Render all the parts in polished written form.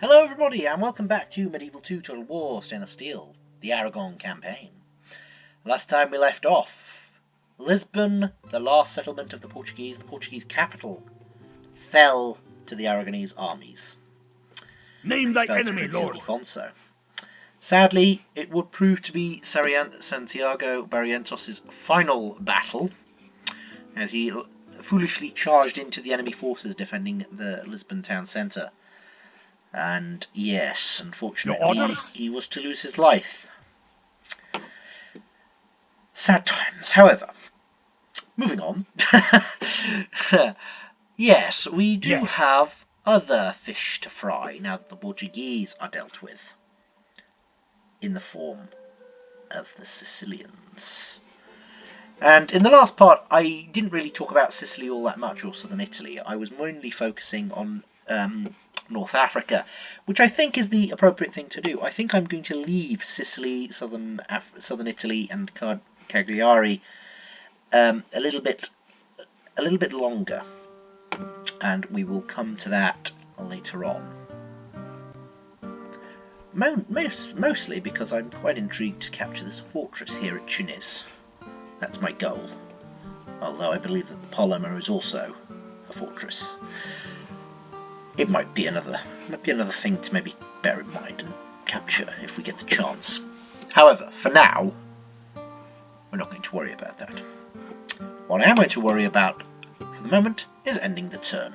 Hello everybody and welcome back to Medieval 2 Total War Stainless Steel, the Aragon campaign. Last time we left off, Lisbon, the last settlement of the Portuguese capital, fell to the Aragonese armies. Name thy Fell to enemy, Prince Lord. Ildefonso. Sadly, it would prove to be Santiago Barrientos' final battle, as he foolishly charged into the enemy forces defending the Lisbon town centre. And yes, unfortunately, he was to lose his life. Sad times. However, moving on. Yes, we do have other fish to fry now that the Portuguese are dealt with, in the form of the Sicilians. And in the last part, I didn't really talk about Sicily all that much, or southern Italy. I was mainly focusing on North Africa, which I think is the appropriate thing to do. I think I'm going to leave Sicily, southern Italy, and Cagliari a little bit longer, and we will come to that later on. Mostly because I'm quite intrigued to capture this fortress here at Tunis. That's my goal. Although I believe that the Paloma is also a fortress. It might be another thing to maybe bear in mind and capture if we get the chance. However, for now, we're not going to worry about that. What I am going to worry about for the moment is ending the turn.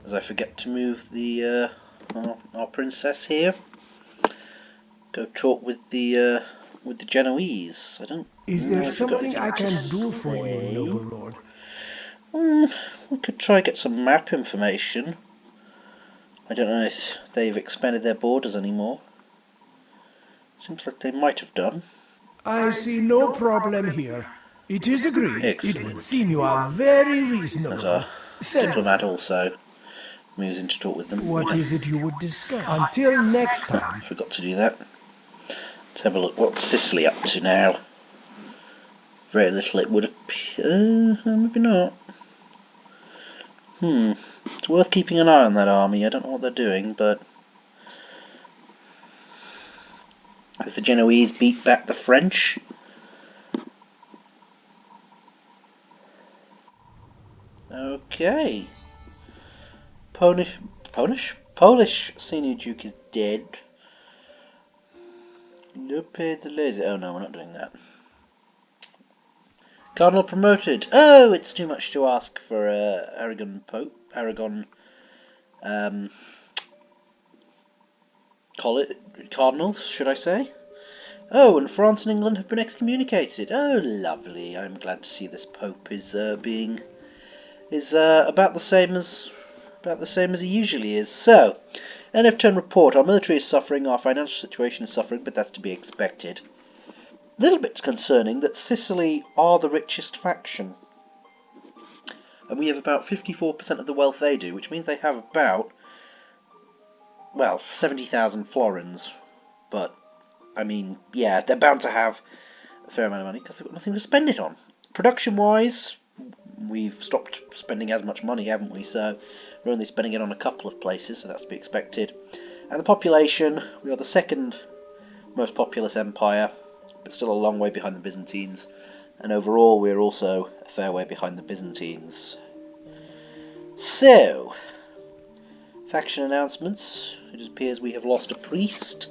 As I forget to move the our princess here. Go talk with the Genoese. I don't. Is there something I can do for you, noble lord? We could try get some map information. I don't know if they've expanded their borders anymore. Seems like they might have done. I see no problem here. It is agreed. Excellent. It would seem you are very reasonable. As our diplomat also moves in to talk with them. What is it you would discuss? Until next time. Forgot to do that. Let's have a look. What's Sicily up to now? Very little, it would appear. Maybe not. It's worth keeping an eye on that army. I don't know what they're doing, but as the Genoese beat back the French. Okay. Polish senior duke is dead. Lope de Lazy. Oh no, we're not doing that. Cardinal promoted. Oh, it's too much to ask for Aragon Pope. Aragon. Cardinals, should I say? Oh, and France and England have been excommunicated. Oh, lovely. I'm glad to see this Pope is about the same as he usually is. So, end of turn report. Our military is suffering. Our financial situation is suffering, but that's to be expected. Little bit concerning that Sicily are the richest faction, and we have about 54% of the wealth they do, which means they have about, well, 70,000 florins. But I mean, yeah, they're bound to have a fair amount of money because they've got nothing to spend it on. Production-wise, we've stopped spending as much money, haven't we? So we're only spending it on a couple of places, so that's to be expected. And the population, we are the second most populous empire, but still a long way behind the Byzantines, and overall we're also a fair way behind the Byzantines. So, faction announcements. It appears we have lost a priest,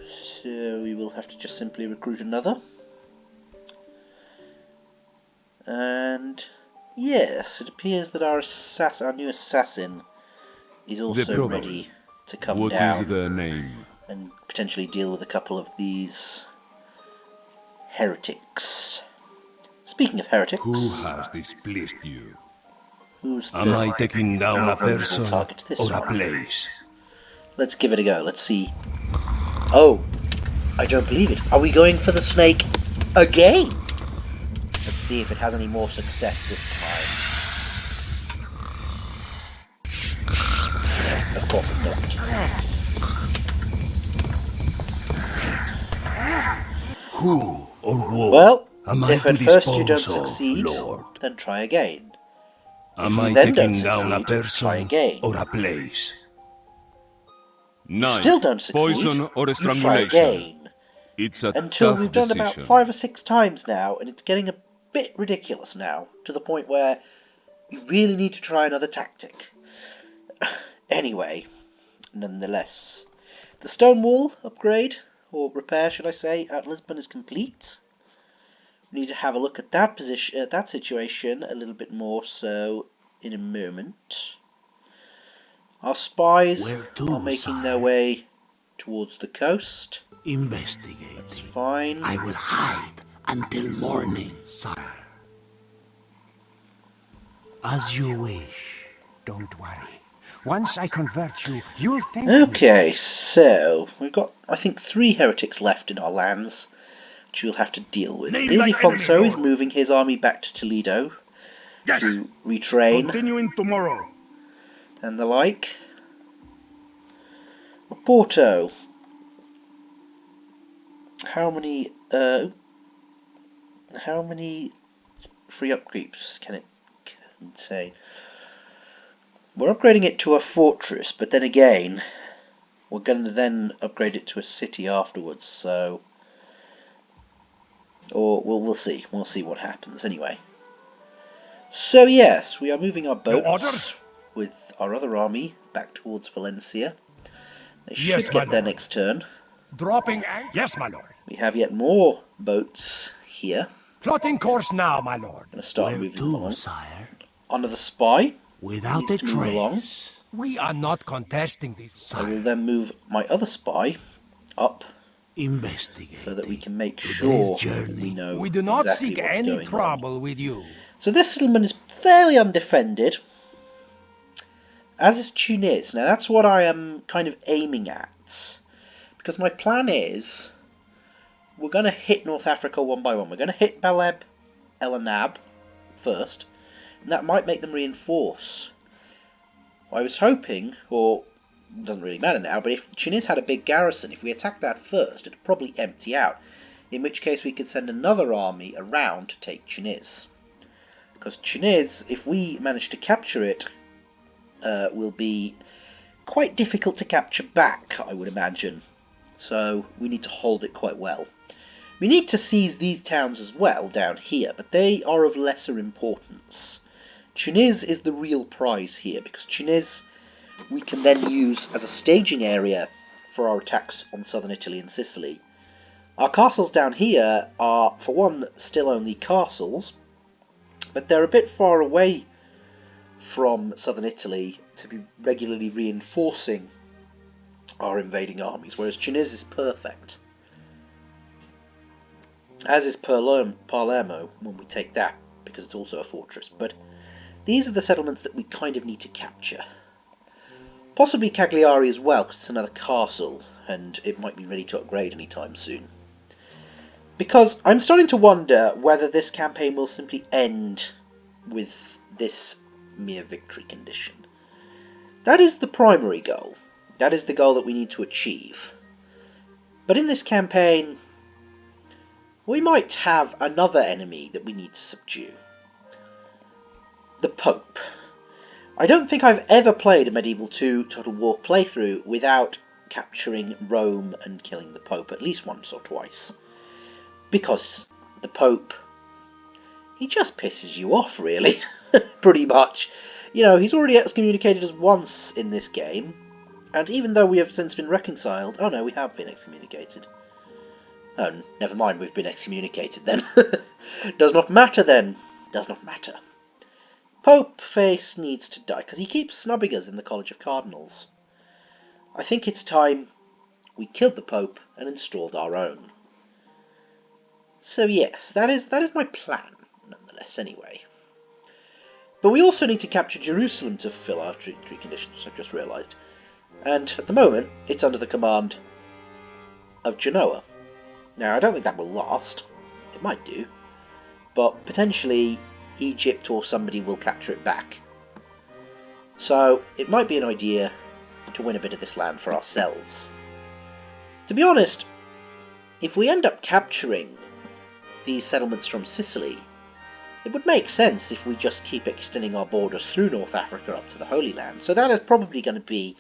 so we will have to just simply recruit another. And yes, it appears that our new assassin is also ready to come down. What is their name? And potentially deal with a couple of these heretics. Speaking of heretics, Who has displeased you? Am I taking down a person or a one? place? Let's give it a go. Let's see. Oh, I don't believe it. Are we going for the snake again? Let's see if it has any more success this time. Of course it doesn't. Who or what? Well, Am I if to at first you don't dispose of, succeed, Lord? then try again. Am we I then don't taking down a succeed, try person again. or a place? You still Knife, don't succeed, poison, or you try strangulation. again. It's a Until tough we've done about decision. 5 or 6 times now, and it's getting a bit ridiculous now, to the point where you really need to try another tactic. Anyway, nonetheless, the stone wall upgrade, or repair should I say, at Lisbon is complete. We need to have a look at that position, that situation a little bit more so in a moment. Our spies Where are to, making their sire? way towards the coast. Investigating. That's fine. I will hide until morning, sire. As you wish. Don't worry. Once I convert you, you'll thank me. Okay, so we've got, I think, 3 heretics left in our lands, which we'll have to deal with. Name thy enemy, Ildefonso is Lord. moving his army back to Toledo Yes. to retrain Continuing tomorrow. and the like. Porto. How many free upkeeps can it say? We're upgrading it to a fortress, but then again, we're going to then upgrade it to a city afterwards, so... Or we'll see. We'll see what happens anyway. So yes, we are moving our Your boats orders? with our other army back towards Valencia. They Yes, should my get there lord. next turn. Dropping anchor. Yes, my lord. We have yet more boats here. Plotting course now, my lord. Going to start Where moving them to, along. sire? Under the spy. Without Needs a to move along. trace. We are not contesting this. I will Sire, then move my other spy up investigating. so that we can make Today's sure journey. we know We do not exactly seek what's any going on. trouble with you. So this settlement is fairly undefended, as is Tunis. Now that's what I am kind of aiming at, because my plan is we're going to hit North Africa one by one. We're going to hit Baleb El Anab first, and that might make them reinforce. I was hoping, or it doesn't really matter now, but if Tunis had a big garrison, if we attacked that first, it'd probably empty out, in which case we could send another army around to take Tunis. Because Tunis, if we manage to capture it, will be quite difficult to capture back, I would imagine. So we need to hold it quite well. We need to seize these towns as well down here, but they are of lesser importance. Tunis is the real prize here, because Tunis we can then use as a staging area for our attacks on southern Italy and Sicily. Our castles down here are, for one, still only castles, but they're a bit far away from southern Italy to be regularly reinforcing our invading armies, whereas Tunis is perfect. As is Palermo when we take that, because it's also a fortress, but these are the settlements that we kind of need to capture. Possibly Cagliari as well, because it's another castle, and it might be ready to upgrade anytime soon. Because I'm starting to wonder whether this campaign will simply end with this mere victory condition. That is the primary goal. That is the goal that we need to achieve. But in this campaign, we might have another enemy that we need to subdue. The Pope. I don't think I've ever played a Medieval 2 Total War playthrough without capturing Rome and killing the Pope at least once or twice. Because the Pope, he just pisses you off, really, pretty much. You know, he's already excommunicated us once in this game, and even though we have since been reconciled... Oh no, we have been excommunicated. Oh, never mind, we've been excommunicated then. Does not matter then. Does not matter. Pope Face needs to die, because he keeps snubbing us in the College of Cardinals. I think it's time we killed the Pope and installed our own. So yes, that is my plan, nonetheless, anyway. But we also need to capture Jerusalem to fulfill our treaty conditions, I've just realised. And at the moment, it's under the command of Genoa. Now, I don't think that will last. It might do. But potentially, Egypt or somebody will capture it back. So, it might be an idea to win a bit of this land for ourselves. To be honest, if we end up capturing these settlements from Sicily, it would make sense if we just keep extending our borders through North Africa up to the Holy Land. So that is probably going to be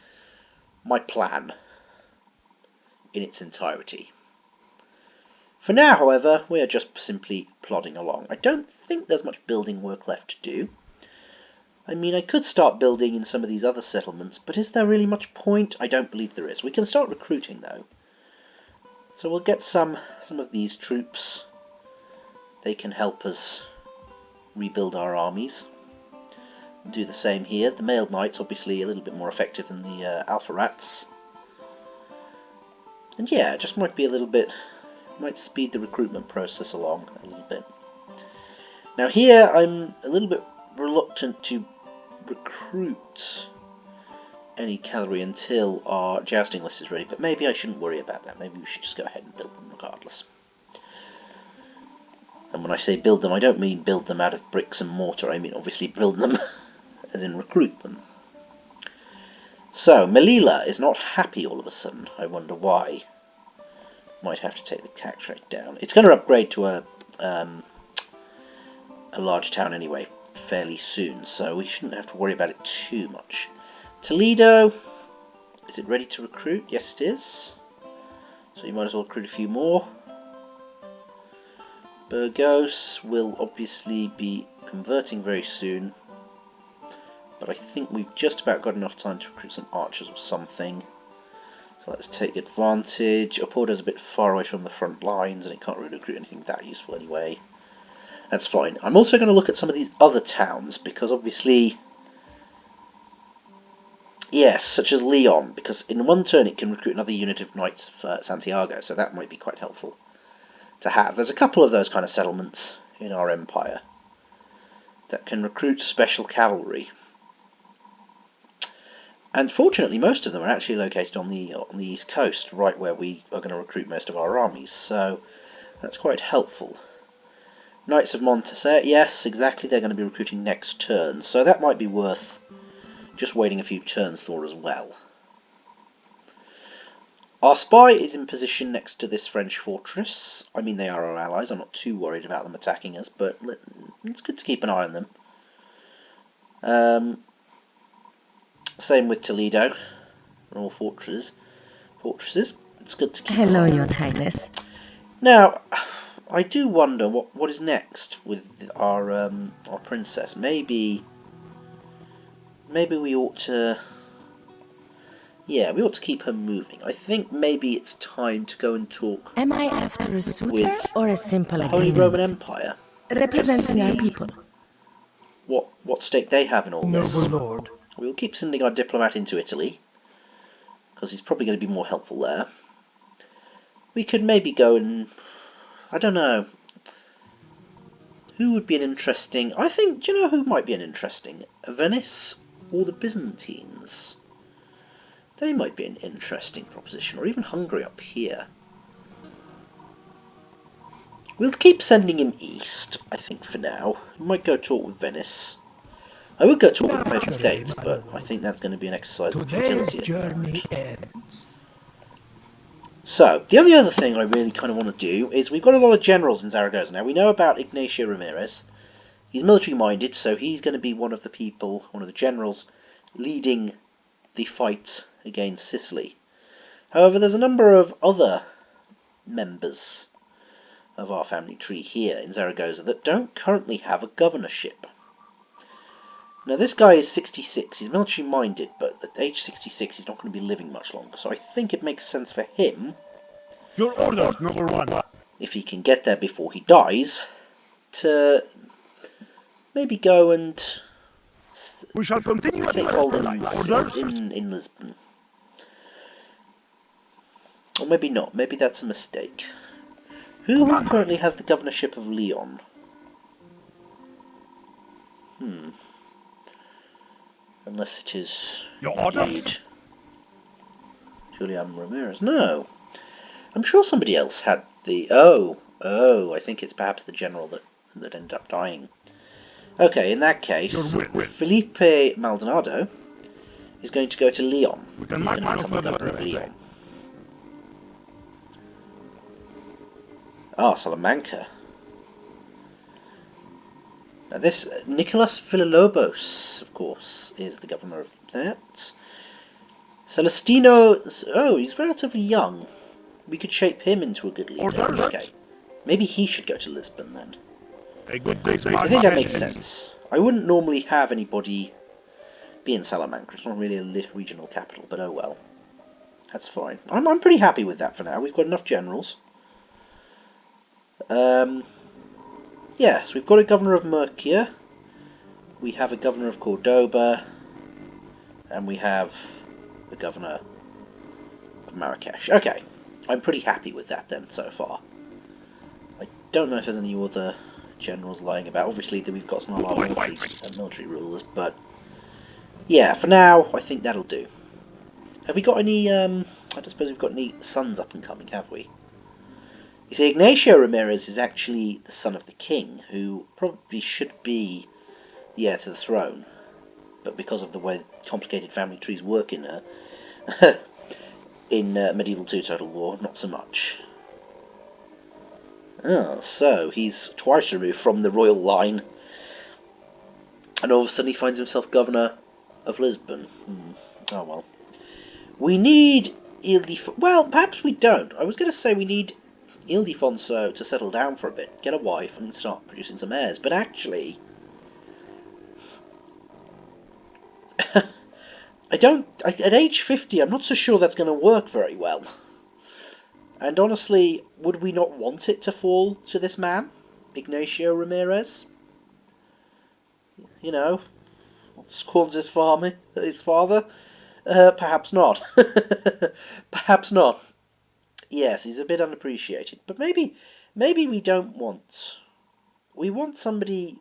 my plan in its entirety. For now, however, we are just simply plodding along. I don't think there's much building work left to do. I mean, I could start building in some of these other settlements, but is there really much point? I don't believe there is. We can start recruiting, though. So we'll get some of these troops. They can help us rebuild our armies. We'll do the same here. The mailed knights, obviously, a little bit more effective than the alpha rats. And yeah, it just might be a little bit... might speed the recruitment process along a little bit. Now here, I'm a little bit reluctant to recruit any cavalry until our jousting list is ready, but maybe I shouldn't worry about that. Maybe we should just go ahead and build them regardless. And when I say build them, I don't mean build them out of bricks and mortar. I mean obviously build them as in recruit them. So Melilla is not happy all of a sudden. I wonder why. Might have to take the tax rate down. It's going to upgrade to a large town anyway fairly soon, so we shouldn't have to worry about it too much. Toledo, is it ready to recruit? Yes, it is. So you might as well recruit a few more. Burgos will obviously be converting very soon, but I think we've just about got enough time to recruit some archers or something. So let's take advantage. Oporto's a bit far away from the front lines and it can't really recruit anything that useful anyway. That's fine. I'm also going to look at some of these other towns because obviously, yes, such as Leon, because in one turn it can recruit another unit of knights for Santiago, so that might be quite helpful to have. There's a couple of those kind of settlements in our empire that can recruit special cavalry. And fortunately, most of them are actually located on the east coast, right where we are going to recruit most of our armies, so that's quite helpful. Knights of Montesset, yes, exactly, they're going to be recruiting next turn, so that might be worth just waiting a few turns for as well. Our spy is in position next to this French fortress. I mean, they are our allies, I'm not too worried about them attacking us, but it's good to keep an eye on them. Same with Toledo. They're all fortresses. It's good to keep an eye on them. Hello, Your Highness. Now, I do wonder what is next with our princess. Maybe we ought to... yeah, we ought to keep her moving. I think maybe it's time to go and talk Am I after a suitor with or a simple the Holy agreement? Roman Empire. Representing our See people. what stake they have in all this. Noble lord. We'll keep sending our diplomat into Italy, because he's probably going to be more helpful there. We could maybe go and... I don't know. Who would be an interesting... I think, do you know who might be an interesting? Venice or the Byzantines? They might be an interesting proposition, or even Hungary up here. We'll keep sending him east, I think, for now. We might go talk with Venice. I would go talk with the United States, but I think that's going to be an exercise in Today's futility. journey ends. So, the only other thing I really kind of want to do is we've got a lot of generals in Zaragoza. Now, we know about Ignacio Ramirez. He's military-minded, so he's going to be one of the people, one of the generals, leading the fight against Sicily. However, there's a number of other members of our family tree here in Zaragoza that don't currently have a governorship. Now, this guy is 66. He's military-minded, but at age 66, he's not going to be living much longer. So I think it makes sense for him, Your orders, number one. if he can get there before he dies, to maybe go and We shall continue at take the hold orders. in Lisbon. Or maybe not. Maybe that's a mistake. Who currently has the governorship of Leon? Unless it is Your orders. indeed Julian Ramirez. No. I'm sure somebody else had the... Oh, I think it's perhaps the general that ended up dying. Okay, in that case, Felipe Maldonado is going to go to Leon. He's can going to mark become the further governor of away. Leon. Ah, Salamanca. Now this Nicholas Villalobos, of course, is the governor of that. Celestino, oh, he's relatively young. We could shape him into a good leader. Orders. Okay, maybe he should go to Lisbon then. A good day's I think that makes sense. I wouldn't normally have anybody be in Salamanca. It's not really a regional capital, but oh well. That's fine. I'm pretty happy with that for now. We've got enough generals. Yes, we've got a governor of Murcia. We have a governor of Cordoba. And we have a governor of Marrakesh. Okay, I'm pretty happy with that then so far. I don't know if there's any other generals lying about. Obviously, we've got some of our military rulers, but yeah, for now, I think that'll do. Have we got any, I don't suppose we've got any sons up and coming, have we? You see, Ignacio Ramirez is actually the son of the king, who probably should be the heir to the throne. But because of the way complicated family trees work in Medieval 2 Total War, not so much. Oh, so he's twice removed from the royal line, and all of a sudden he finds himself governor of Lisbon. Oh well. We need Ildefonso. Well, perhaps we don't. I was going to say we need Ildefonso to settle down for a bit, get a wife, and start producing some heirs. But actually, at age 50, I'm not so sure that's going to work very well. And honestly, would we not want it to fall to this man, Ignacio Ramirez? You know, scorns his father? Perhaps not. Perhaps not. Yes, he's a bit unappreciated. But maybe we don't want... We want somebody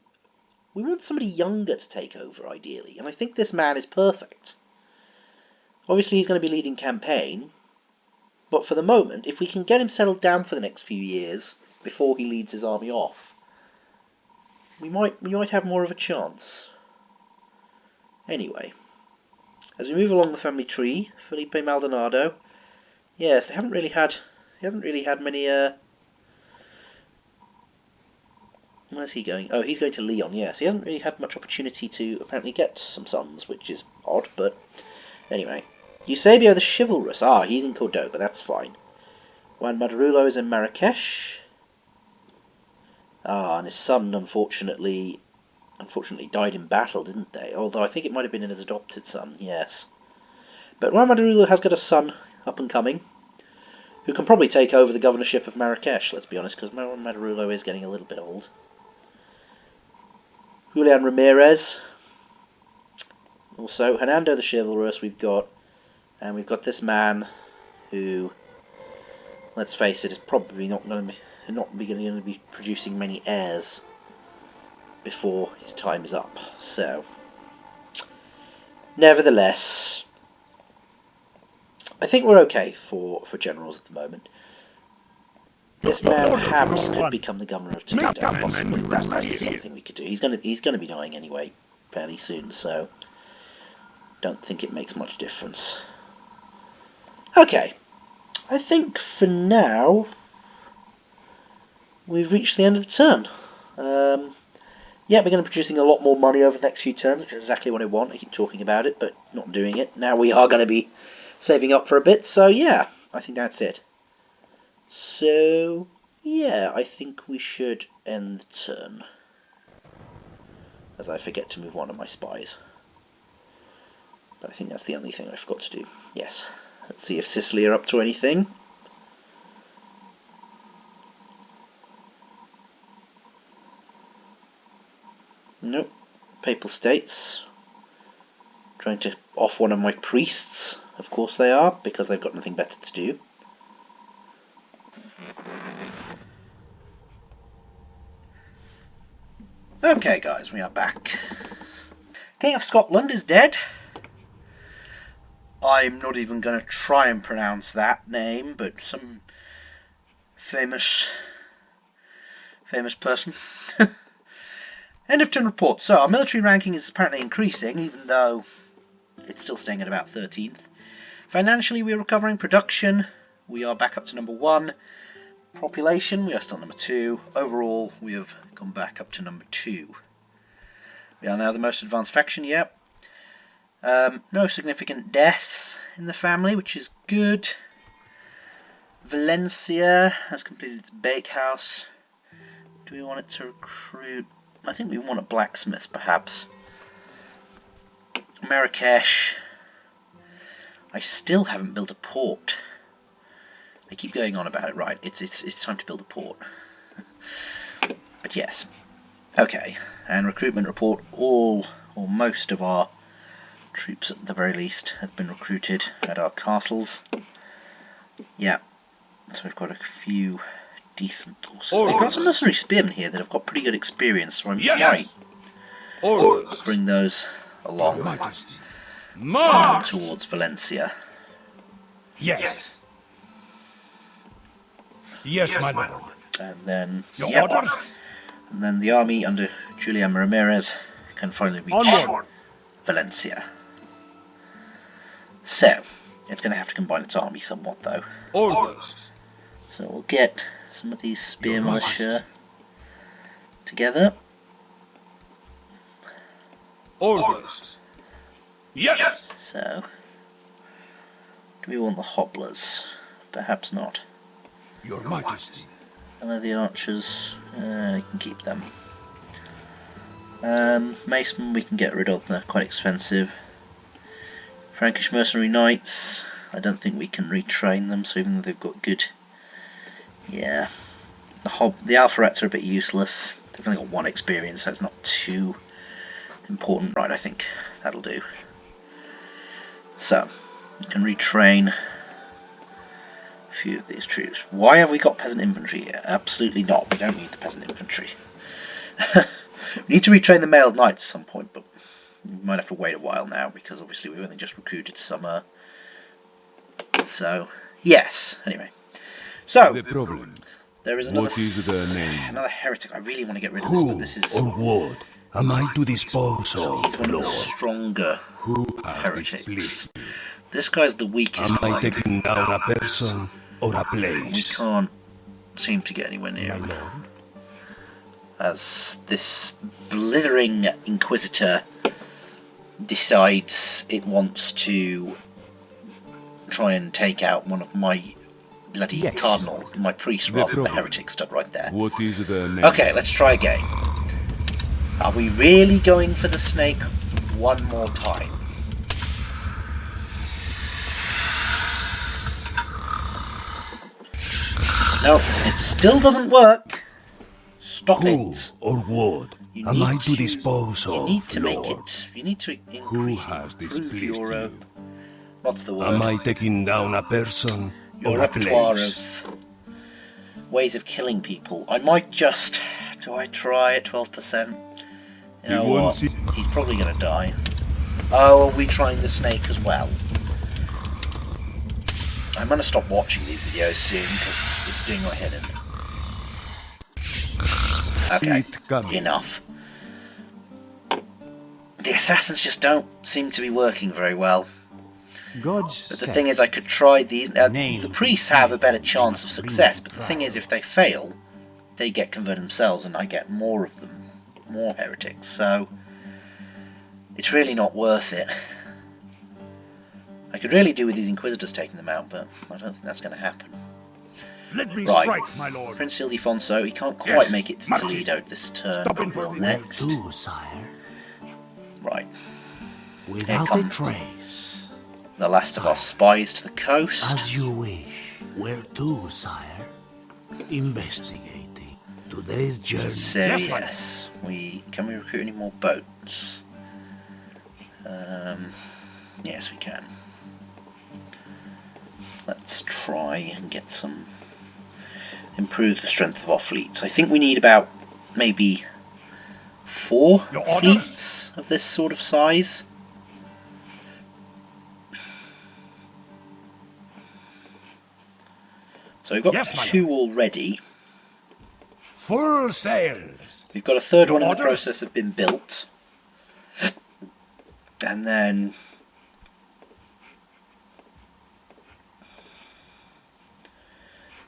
younger to take over, ideally. And I think this man is perfect. Obviously, he's going to be leading campaign. But for the moment, if we can get him settled down for the next few years before he leads his army off, we might have more of a chance. Anyway, as we move along the family tree, Felipe Maldonado, yes, he hasn't really had many. Where's he going? Oh, he's going to Leon. Yes, he hasn't really had much opportunity to apparently get some sons, which is odd. But anyway. Eusebio the Chivalrous. Ah, he's in Cordoba, that's fine. Juan Madrulo is in Marrakesh. Ah, and his son, unfortunately died in battle, didn't they? Although I think it might have been his adopted son, yes. But Juan Madrulo has got a son up and coming, who can probably take over the governorship of Marrakesh, let's be honest, because Juan Madrulo is getting a little bit old. Julian Ramirez. Also, Hernando the Chivalrous we've got. And we've got this man who, let's face it, is probably not going to be producing many heirs before his time is up. So, nevertheless, I think we're okay for generals at the moment. This man perhaps could become the governor of Toledo, possibly. That might be something we could do. He's going to be dying anyway, fairly soon. So, don't think it makes much difference. Okay, I think for now we've reached the end of the turn. Yeah, we're going to be producing a lot more money over the next few turns, which is exactly what I want. I keep talking about it, but not doing it. Now we are going to be saving up for a bit, so yeah, I think that's it. So, yeah, I think we should end the turn, as I forget to move one of my spies. But I think that's the only thing I forgot to do. Yes. Let's see if Sicily are up to anything. Nope. Papal States. Trying to off one of my priests. Of course they are, because they've got nothing better to do. Okay guys, we are back. King of Scotland is dead. I'm not even going to try and pronounce that name, but some famous person. End of turn report. So our military ranking is apparently increasing, even though it's still staying at about 13th. Financially, we are recovering. Production, we are back up to number 1. Population, we are still number 2. Overall, we have gone back up to number 2. We are now the most advanced faction, yep. No significant deaths in the family, which is good. Valencia has completed its bakehouse. Do we want it to recruit? I think we want a blacksmith, perhaps. Marrakesh. I still haven't built a port. I keep going on about it, right? It's time to build a port. But yes. Okay. And recruitment report. All or most of our troops, at the very least, have been recruited at our castles. Yeah. So we've got a few decent. We've got some mercenary spearmen here that have got pretty good experience, so I might bring those along towards Valencia. Yes. Yes, my lord. And then, Your orders? and then the army under Julian Ramirez can finally reach Onward. Valencia. So, it's going to have to combine its army somewhat, though. Orders. So we'll get some of these spear militia together. Orders. Yes. So, do we want the hobblers? Perhaps not. Your Majesty. And are the archers? You can keep them. Macemen we can get rid of, they're quite expensive. Frankish mercenary knights, I don't think we can retrain them, so even though they've got good... Yeah. The Alpharets are a bit useless. They've only got 1 experience, so it's not too important. Right, I think that'll do. So, you can retrain a few of these troops. Why have we got peasant infantry here? Absolutely not. We don't need the peasant infantry. We need to retrain the mailed knights at some point, but we might have to wait a while now because obviously we've only just recruited some. So yes. Anyway, so The problem. there is another What is the name? another heretic. I really want to get rid of this, Who but this is or what am I to dispose he's of, one of the Lord? stronger Who has heretics. displeased you? This guy's the weakest Am I one. taking down a person or a We place? can't seem to get anywhere near him. As this blithering inquisitor decides it wants to try and take out one of my bloody cardinal, my priest, rather than the heretic stood right there. What is the name? Okay, let's try again. Are we really going for the snake one more time? No, it still doesn't work. Stop Who it. or what You am need I to dispose You of, need to make Lord? it. You need to Who increase. has Improve displeased your. you? What's the word? Am I taking down a person Your or a repertoire place? of ways of killing people. I might just. Do I try at 12%? You He know won't what? see- He's probably going to die. Oh, are we trying the snake as well? I'm going to stop watching these videos soon because it's doing my head in. Okay, It coming. enough. The assassins just don't seem to be working very well. But the thing is, I could try these. The priests have a better chance of success, but the thing is, if they fail, they get converted themselves, and I get more of them, more heretics. So it's really not worth it. I could really do with these inquisitors taking them out, but I don't think that's going to happen. Let me Right. strike, my lord. Prince Ildefonso, he can't quite Yes, make it to Marty. Toledo this turn, Stop but in for will the- next. Do, sire, Right, without a come. trace. the last of our spies to the coast. As you wish. Where to, sire? Investigating. Today's journey. So Yes, my yes, can we recruit any more boats? Yes, we can. Let's try and get some. Improve the strength of our fleets. I think we need about maybe 4 Your orders? fleets of this sort of size. So we've got Yes, my 2 already. Full sails. We've got a third Your one in the orders? process of being built. And then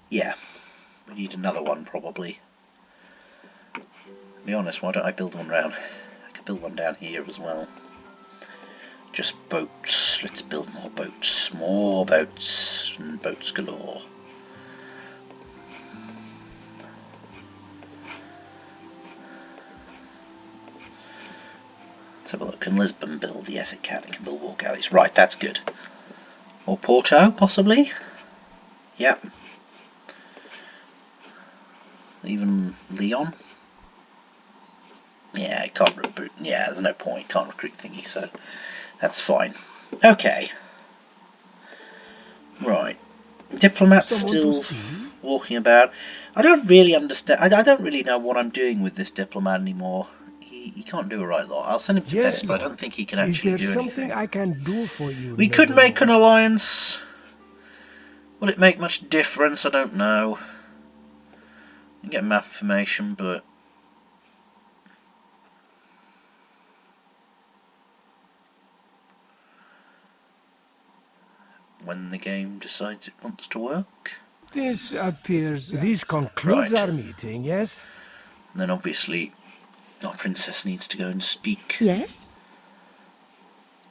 yeah, we need another one probably. To be honest, why don't I build one round? I could build one down here as well. Just boats. Let's build more boats. More boats. And boats galore. Let's have a look. Can Lisbon build? Yes, it can. It can build war galleys. Right, that's good. Or Porto, possibly? Yep. Even Leon? Yeah, it can't recruit. Yeah, there's no point. Can't recruit thingy, so that's fine. Okay. Right. Diplomat's still walking about. I don't really understand. I don't really know what I'm doing with this diplomat anymore. He can't do a right lot. I'll send him to Venice, but I don't think he can actually do anything. Is there something I can do for you? We could make an alliance. Will it make much difference? I don't know. You can get map information, but when the game decides it wants to work. This concludes our meeting, yes? And then obviously our princess needs to go and speak Yes?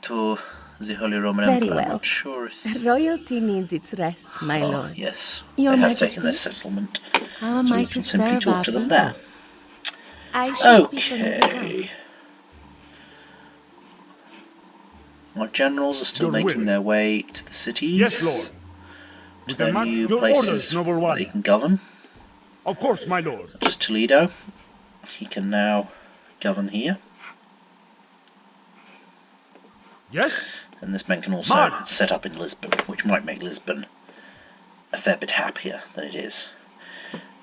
to the Holy Roman Very Empire. well. I'm not sure if... Royalty needs its rest, my Oh, lord. yes. Your They have Majesty? taken their settlement. How am So I we to can simply serve talk our to them people? there. I shall speak on your Okay. behalf. Our generals are still Your making will. their way to the cities. Yes, Lord. To We their can march new your places orders, noble where one. they can govern. Of course, my lord. Such as Toledo. He can now govern here. Yes? And this man can also March. set up in Lisbon, which might make Lisbon a fair bit happier than it is.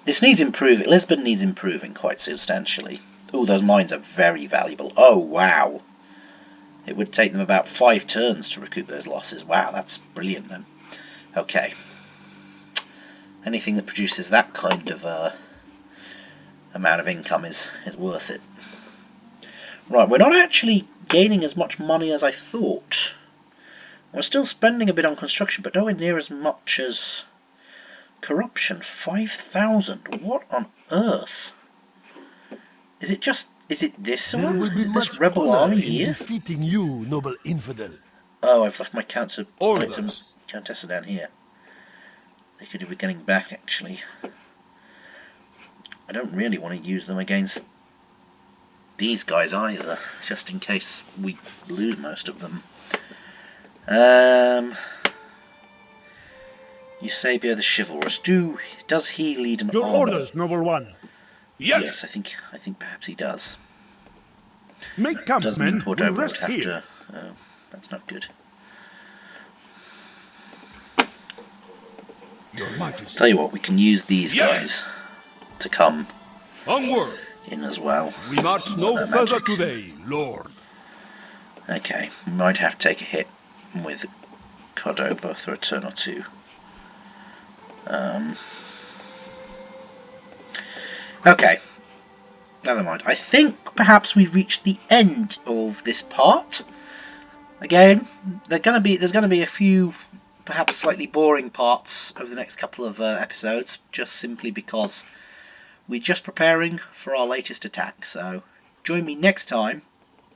This needs improving. Lisbon needs improving quite substantially. Oh, those mines are very valuable. Oh, wow. It would take them about 5 turns to recoup those losses. Wow, that's brilliant then. Okay. Anything that produces that kind of amount of income is worth it. Right, we're not actually gaining as much money as I thought. We're still spending a bit on construction, but nowhere near as much as corruption. 5,000. What on earth? Is it this There one? will be Is it this much rebel honor army in here? defeating you, noble infidel. Oh, I've left my Orders. Countessa down here. They could be getting back, actually. I don't really want to use them against these guys either, just in case we lose most of them. Eusebio the Chivalrous. Does he lead an Your army? orders, noble one. Yes, I think perhaps he does. Make Does mean campmen will Cordoba would rest have here. to. Oh, that's not good. Your Majesty. Tell you what, we can use these guys to come Onward. in as well. We march no Their further magic. today, Lord. Okay, we might have to take a hit with Cordoba for a turn or two. Okay, never mind. I think perhaps we've reached the end of this part. Again, there's going to be a few perhaps slightly boring parts over the next couple of episodes, just simply because we're just preparing for our latest attack. So join me next time.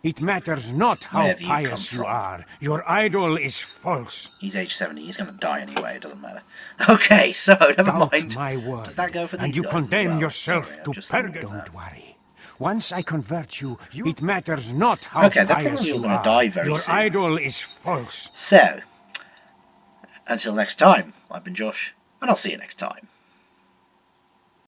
It matters not how Wherever you come pious you from. are. Your idol is false. He's age 70. He's going to die anyway. It doesn't matter. Okay, so never Doubt mind. my word. Does that go for and these you guys as condemn well? yourself Sorry, I've to just thought of purgatory. that. Don't worry. Once I convert you, it matters not how Okay, they're pious probably all you gonna are. die very Your soon. idol is false. So, until next time, I've been Josh, and I'll see you next time.